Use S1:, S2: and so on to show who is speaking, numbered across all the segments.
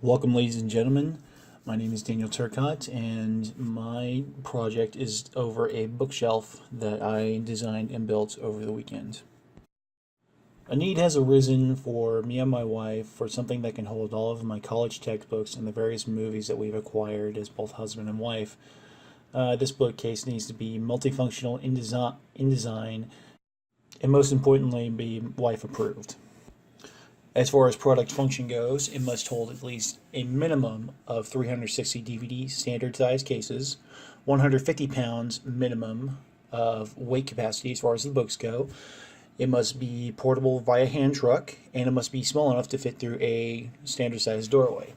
S1: Welcome, ladies and gentlemen. My name is Daniel Turcott, and my project is over a bookshelf that I designed and built over the weekend. A need has arisen for me and my wife for something that can hold all of my college textbooks and the various movies that we've acquired as both husband and wife. This bookcase needs to be multifunctional in design, and most importantly, be wife approved. As far as product function goes, it must hold at least a minimum of 360 DVD standard size cases, 150 pounds minimum of weight capacity as far as the books go. It must be portable via hand truck, and it must be small enough to fit through a standard size doorway.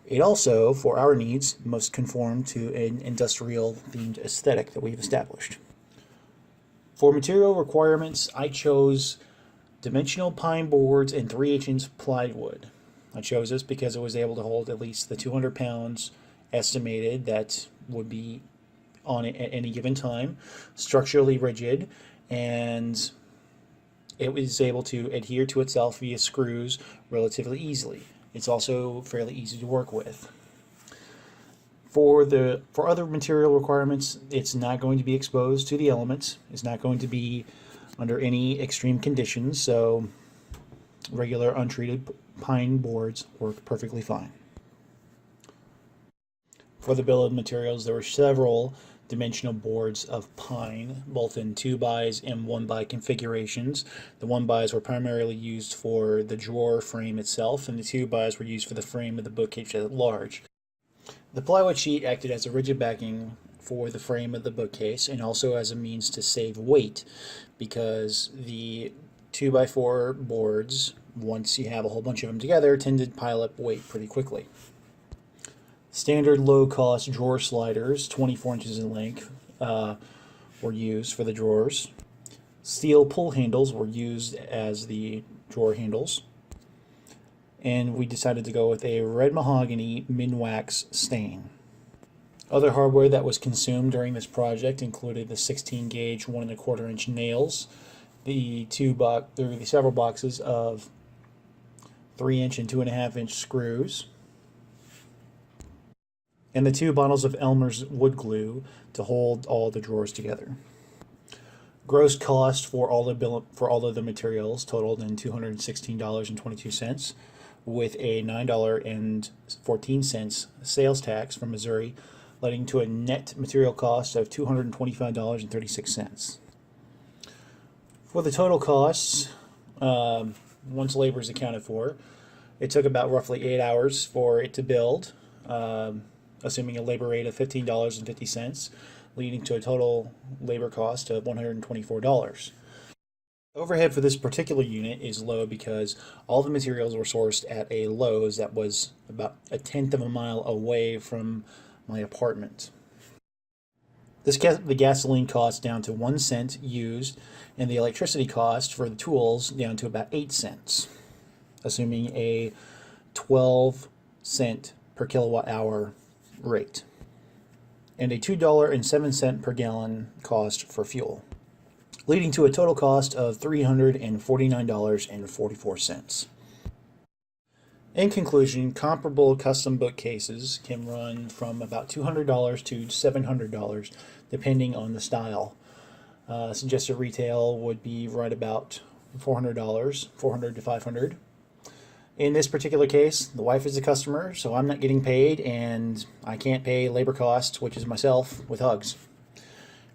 S1: It also, for our needs, must conform to an industrial themed aesthetic that we've established. For material requirements, I chose dimensional pine boards and 3/8 plywood. I chose this because it was able to hold at least the 200 pounds estimated that would be on it at any given time, structurally rigid, and it was able to adhere to itself via screws relatively easily. It's also fairly easy to work with. For other material requirements, it's not going to be exposed to the elements. It's not going to be under any extreme conditions, so regular untreated pine boards work perfectly fine. For the bill of materials, there were several dimensional boards of pine, both in 2x and 1x configurations. The 1xs were primarily used for the drawer frame itself, and the 2xs were used for the frame of the bookcase at large. The plywood sheet acted as a rigid backing for the frame of the bookcase, and also as a means to save weight, because the 2x4 boards, once you have a whole bunch of them together, tend to pile up weight pretty quickly. Standard low-cost drawer sliders, 24 inches in length, were used for the drawers. Steel pull handles were used as the drawer handles. And we decided to go with a red mahogany Minwax stain. Other hardware that was consumed during this project included the 16 gauge 1 1/4 inch nails, the several boxes of 3-inch and 2.5-inch screws, and the 2 bottles of Elmer's wood glue to hold all the drawers together. Gross cost for all of the materials totaled in $216.22, with a $9.14 sales tax from Missouri, leading to a net material cost of $225.36. For the total costs, once labor is accounted for, it took about roughly 8 hours for it to build, assuming a labor rate of $15.50, leading to a total labor cost of $124. Overhead for this particular unit is low because all the materials were sourced at a Lowe's that was about 1/10 of a mile away from my apartment. The gasoline cost down to 1 cent used, and the electricity cost for the tools down to about 8 cents, assuming a 12-cent per kilowatt hour rate, and a $2.07 per gallon cost for fuel, leading to a total cost of $349.44. In conclusion, comparable custom bookcases can run from about $200 to $700, depending on the style. Suggested retail would be right about $400, $400 to $500. In this particular case, the wife is the customer, so I'm not getting paid, and I can't pay labor costs, which is myself, with hugs.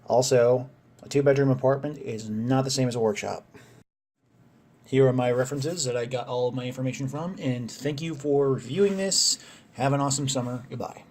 S1: Also, a 2-bedroom apartment is not the same as a workshop. Here are my references that I got all of my information from, and thank you for reviewing this. Have an awesome summer. Goodbye.